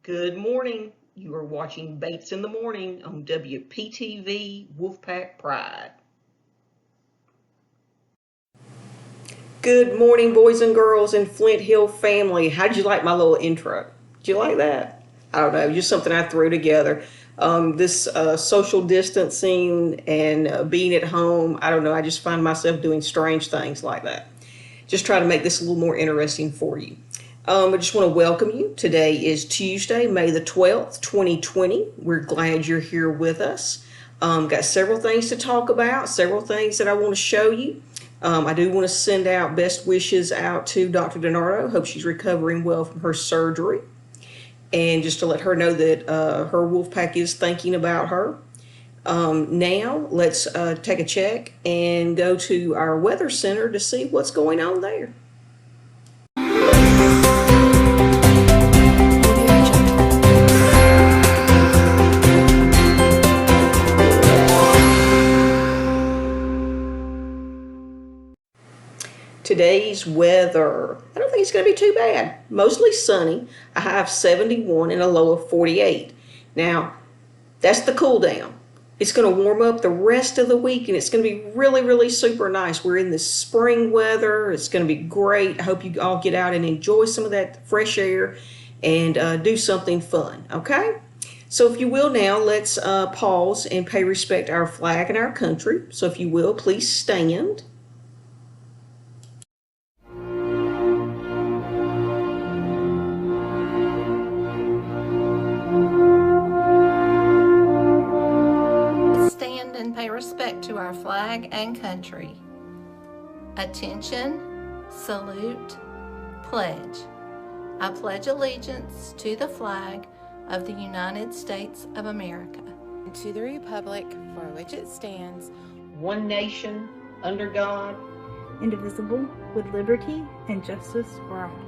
Good morning. You are watching Bates in the Morning on WPTV Wolfpack Pride. Good morning, boys and girls and Flint Hill family. How'd you like my little intro? Did you like that? I don't know, just something I threw together. This social distancing and being at home, I don't know, I just find myself doing strange things like that. Just try to make this a little more interesting for you. I just want to welcome you. Today is Tuesday, May the 12th, 2020. We're glad you're here with us. Got several things to talk about, several things that I want to show you. I do want to send out best wishes out to Dr. DiNardo. Hope she's recovering well from her surgery. And just to let her know that her wolf pack is thinking about her. Now, let's take a check and go to our weather center to see what's going on there. Today's weather, I don't think it's going to be too bad. Mostly sunny, a high of 71 and a low of 48. Now, that's the cool down. It's going to warm up the rest of the week and it's going to be really, really super nice. We're in this spring weather. It's going to be great. I hope you all get out and enjoy some of that fresh air and do something fun, okay? So if you will now, let's pause and pay respect to our flag and our country. So if you will, please stand. Respect to our flag and country. Attention, salute, pledge. I pledge allegiance to the flag of the United States of America and to the republic for which it stands, one nation, under God, indivisible, with liberty and justice for all.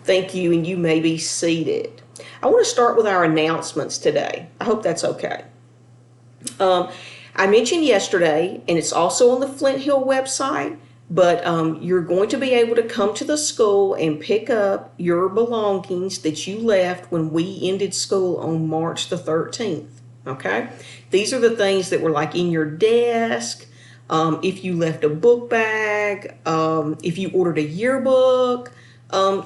Thank you, and you may be seated. I want to start with our announcements today. I hope that's okay. I mentioned yesterday, and it's also on the Flint Hill website, but you're going to be able to come to the school and pick up your belongings that you left when we ended school on March the 13th, okay? These are the things that were like in your desk, if you left a book bag, if you ordered a yearbook,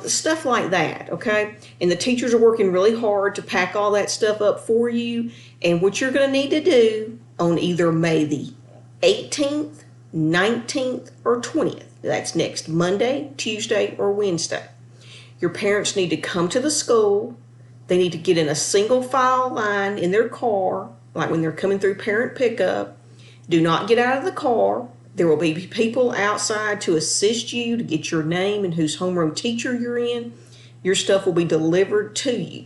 stuff like that, okay? And the teachers are working really hard to pack all that stuff up for you. And what you're going to need to do on either May the 18th, 19th, or 20th, that's next Monday, Tuesday, or Wednesday, your parents need to come to the school. They need to get in a single file line in their car, like when they're coming through parent pickup. Do not get out of the car. There will be people outside to assist you to get your name and whose homeroom teacher you're in. Your stuff will be delivered to you.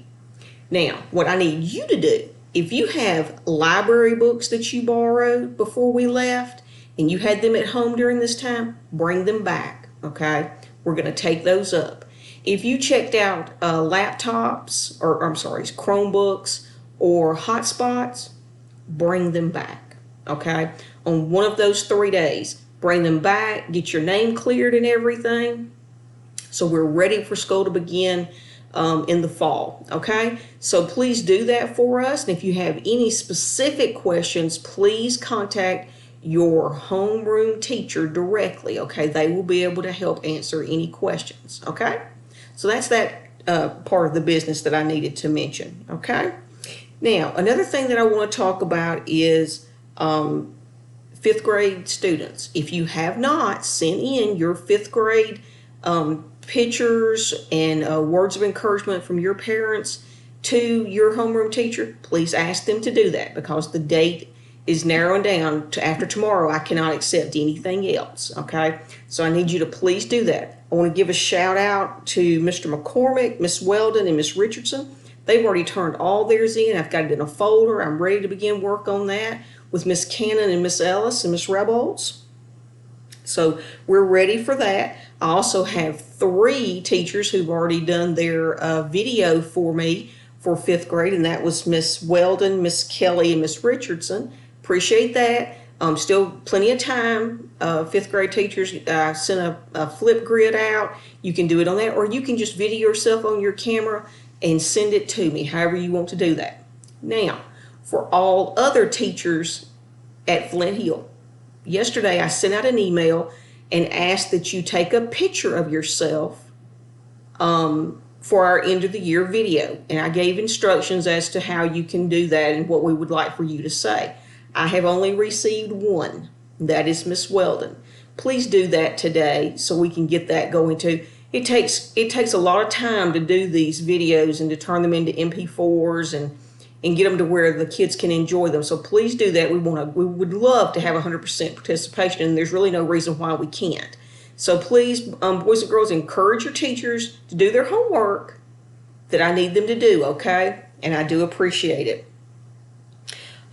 Now, what I need you to do, if you have library books that you borrowed before we left and you had them at home during this time, bring them back, okay? We're going to take those up. If you checked out laptops, or I'm sorry, Chromebooks or hotspots, bring them back, okay? On one of those 3 days, bring them back, get your name cleared and everything. So we're ready for school to begin in the fall, okay? So please do that for us. And if you have any specific questions, please contact your homeroom teacher directly, okay? They will be able to help answer any questions, okay? So that's that part of the business that I needed to mention, okay? Now, another thing that I want to talk about is 5th grade students. If you have not sent in your 5th grade pictures and words of encouragement from your parents to your homeroom teacher, please ask them to do that, because the date is narrowing down to after tomorrow. I cannot accept anything else, okay? So I need you to please do that. I want to give a shout out to Mr. McCormick, Miss Weldon, and Miss Richardson. They've already turned all theirs in. I've got it in a folder. I'm ready to begin work on that with Miss Cannon and Miss Ellis and Miss Rebholz. So we're ready for that. I also have 3 teachers who've already done their video for me for 5th grade, and that was Miss Weldon, Miss Kelly, and Miss Richardson. Appreciate that. Still plenty of time. 5th grade teachers, sent a flip grid out. You can do it on that, or you can just video yourself on your camera and send it to me, however you want to do that. Now, for all other teachers at Flint Hill, yesterday I sent out an email and asked that you take a picture of yourself for our end of the year video. And I gave instructions as to how you can do that and what we would like for you to say. I have only received one. That is Miss Weldon. Please do that today so we can get that going too. It takes a lot of time to do these videos and to turn them into MP4s and get them to where the kids can enjoy them. So please do that. We would love to have 100% participation, and there's really no reason why we can't. So please, boys and girls, encourage your teachers to do their homework that I need them to do, okay? And I do appreciate it.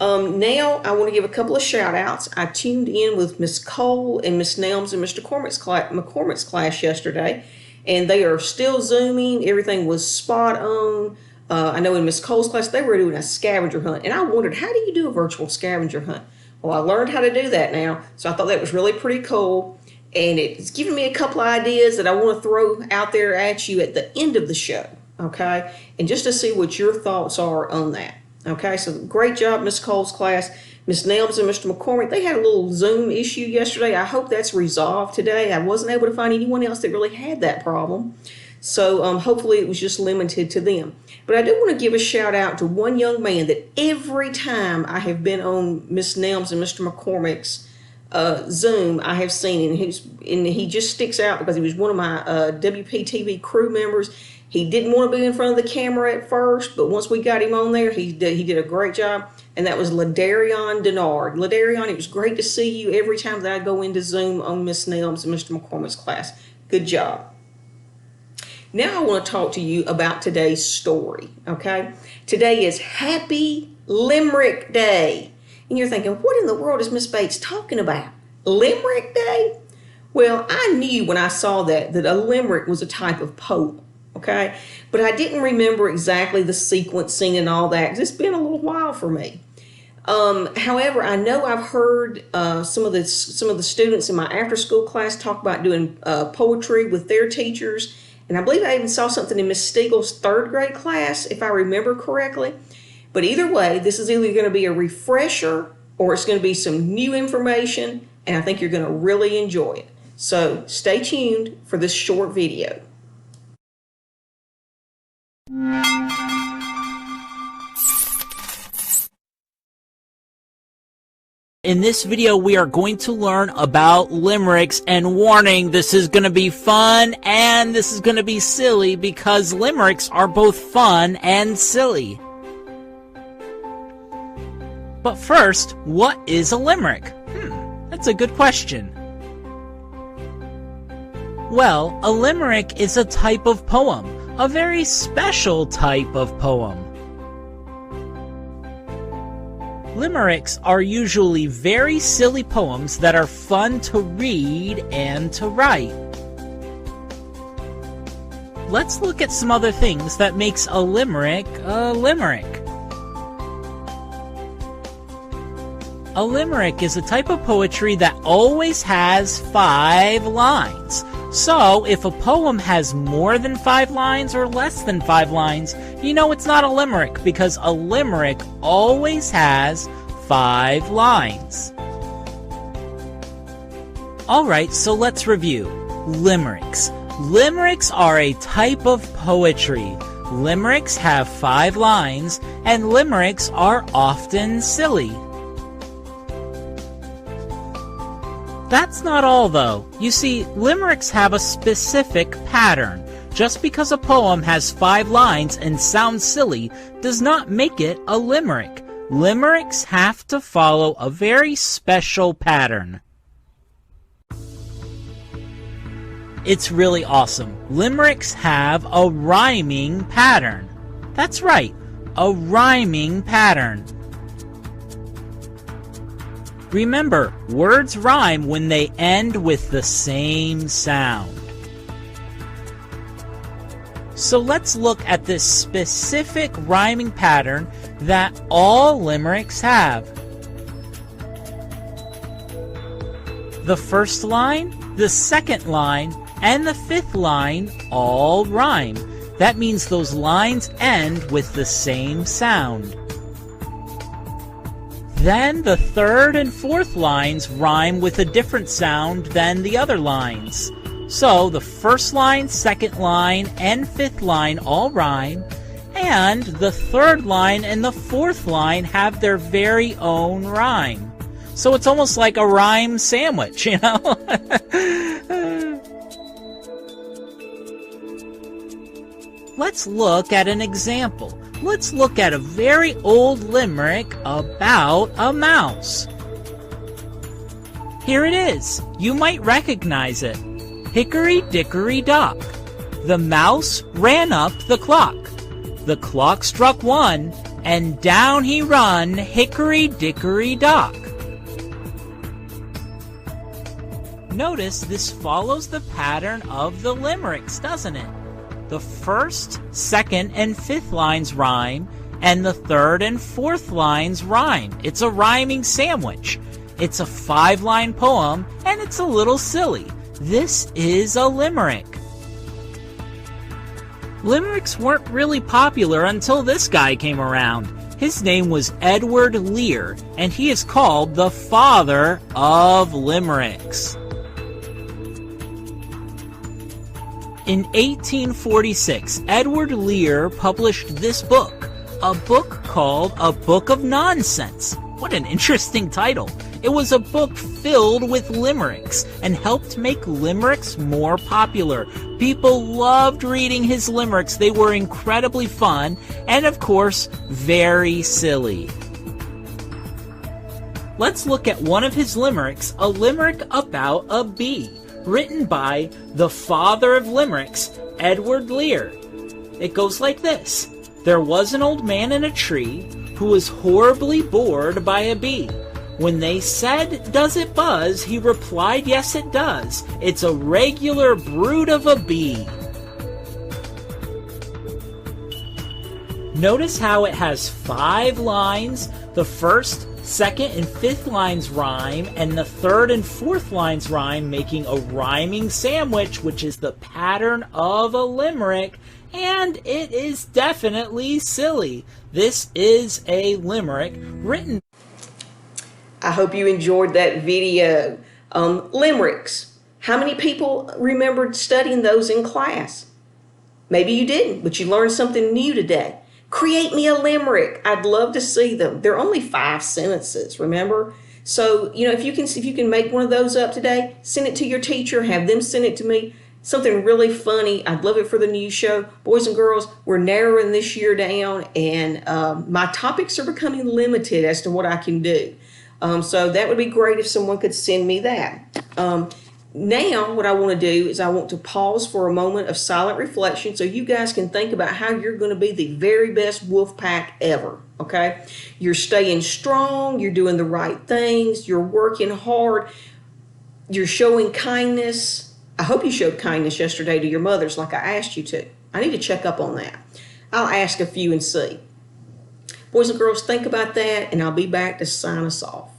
Now I want to give a couple of shout outs. I tuned in with Miss Cole and Miss Nelms and Mr. McCormick's class yesterday, and they are still Zooming. Everything was spot on. I know in Miss Cole's class, they were doing a scavenger hunt, and I wondered, how do you do a virtual scavenger hunt? Well, I learned how to do that now, so I thought that was really pretty cool, and it's given me a couple of ideas that I want to throw out there at you at the end of the show, okay? And just to see what your thoughts are on that, okay? So great job, Miss Cole's class. Miss Nelms and Mr. McCormick, they had a little Zoom issue yesterday. I hope that's resolved today. I wasn't able to find anyone else that really had that problem. So hopefully it was just limited to them. But I do want to give a shout out to one young man that every time I have been on Miss Nelms and Mr. McCormick's Zoom, I have seen, and he just sticks out because he was one of my WPTV crew members. He didn't want to be in front of the camera at first, but once we got him on there, he did a great job, and that was Ladarion Denard. Ladarion, it was great to see you every time that I go into Zoom on Miss Nelms and Mr. McCormick's class. Good job. Now I want to talk to you about today's story, okay? Today is Happy Limerick Day. And you're thinking, what in the world is Miss Bates talking about? Limerick Day? Well, I knew when I saw that a limerick was a type of poem, okay? But I didn't remember exactly the sequencing and all that, 'cause it's been a little while for me. However, I know I've heard some of the students in my after-school class talk about doing poetry with their teachers. And I believe I even saw something in Miss Stiegel's 3rd grade class, if I remember correctly. But either way, this is either going to be a refresher or it's going to be some new information, and I think you're going to really enjoy it. So stay tuned for this short video. In this video, we are going to learn about limericks, and warning, this is going to be fun and this is going to be silly because limericks are both fun and silly. But first, what is a limerick? That's a good question. Well, a limerick is a type of poem, a very special type of poem. Limericks are usually very silly poems that are fun to read and to write. Let's look at some other things that makes a limerick a limerick. A limerick is a type of poetry that always has 5 lines. So, if a poem has more than 5 lines or less than 5 lines, you know it's not a limerick because a limerick always has 5 lines. Alright, so let's review. Limericks. Limericks are a type of poetry. Limericks have 5 lines, and limericks are often silly. That's not all, though. You see, limericks have a specific pattern. Just because a poem has 5 lines and sounds silly does not make it a limerick. Limericks have to follow a very special pattern. It's really awesome. Limericks have a rhyming pattern. That's right, a rhyming pattern. Remember, words rhyme when they end with the same sound. So let's look at this specific rhyming pattern that all limericks have. The first line, the second line, and the fifth line all rhyme. That means those lines end with the same sound. Then the third and fourth lines rhyme with a different sound than the other lines. So the first line, second line, and fifth line all rhyme, and the third line and the fourth line have their very own rhyme. So it's almost like a rhyme sandwich, you know? Let's look at an example. Let's look at a very old limerick about a mouse. Here it is. You might recognize it. Hickory-dickory-dock. The mouse ran up the clock. The clock struck 1, and down he run, hickory-dickory-dock. Notice this follows the pattern of the limericks, doesn't it? The first, second, and fifth lines rhyme, and the third and fourth lines rhyme. It's a rhyming sandwich. It's a 5-line poem, and it's a little silly. This is a limerick. Limericks weren't really popular until this guy came around. His name was Edward Lear, and he is called the father of limericks. In 1846, Edward Lear published this book, a book called A Book of Nonsense. What an interesting title. It was a book filled with limericks and helped make limericks more popular. People loved reading his limericks. They were incredibly fun and, of course, very silly. Let's look at one of his limericks, a limerick about a bee, written by the father of limericks, Edward Lear. It goes like this. There was an old man in a tree who was horribly bored by a bee. When they said, "Does it buzz?" he replied, "Yes, it does. It's a regular brood of a bee." Notice how it has 5 lines. The first, second, and fifth lines rhyme, and the third and fourth lines rhyme, making a rhyming sandwich, which is the pattern of a limerick, and it is definitely silly. This is a limerick written. I hope you enjoyed that video. Limericks. How many people remembered studying those in class? Maybe you didn't, but you learned something new today. Create me a limerick. I'd love to see them. They're only 5 sentences, remember? So, if you can make one of those up today, send it to your teacher, have them send it to me. Something really funny. I'd love it for the news show. Boys and girls, we're narrowing this year down, and my topics are becoming limited as to what I can do. So that would be great if someone could send me that. Now, what I want to do is I want to pause for a moment of silent reflection so you guys can think about how you're going to be the very best wolf pack ever, okay? You're staying strong, you're doing the right things, you're working hard, you're showing kindness. I hope you showed kindness yesterday to your mothers like I asked you to. I need to check up on that. I'll ask a few and see. Boys and girls, think about that, and I'll be back to sign us off.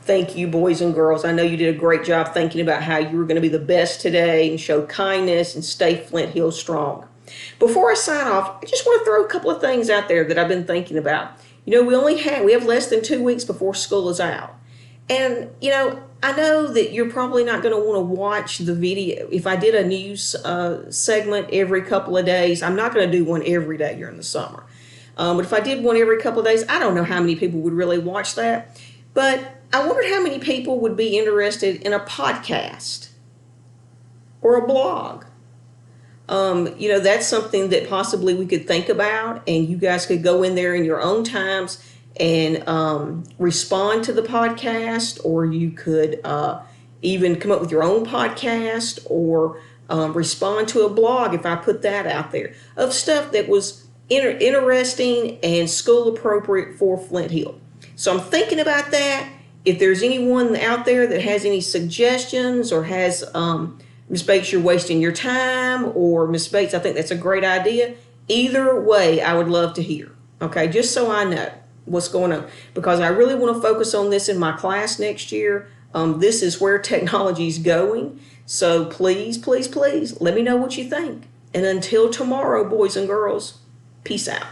Thank you, boys and girls. I know you did a great job thinking about how you were going to be the best today and show kindness and stay Flint Hill strong. Before I sign off, I just want to throw a couple of things out there that I've been thinking about. You know, we have less than 2 weeks before school is out. And, you know, I know that you're probably not going to want to watch the video. If I did a news segment every couple of days, I'm not going to do one every day during the summer. But if I did one every couple of days, I don't know how many people would really watch that. But I wondered how many people would be interested in a podcast or a blog. You know, that's something that possibly we could think about, and you guys could go in there in your own times and respond to the podcast, or you could even come up with your own podcast or respond to a blog if I put that out there of stuff that was interesting and school appropriate for Flint Hill. So I'm thinking about that. If there's anyone out there that has any suggestions or has Ms. Bates, you're wasting your time, or Ms. Bates, I think that's a great idea. Either way, I would love to hear. Okay, just so I know what's going on, because I really want to focus on this in my class next year. This is where technology is going. So please, please, please let me know what you think. And until tomorrow, boys and girls, peace out.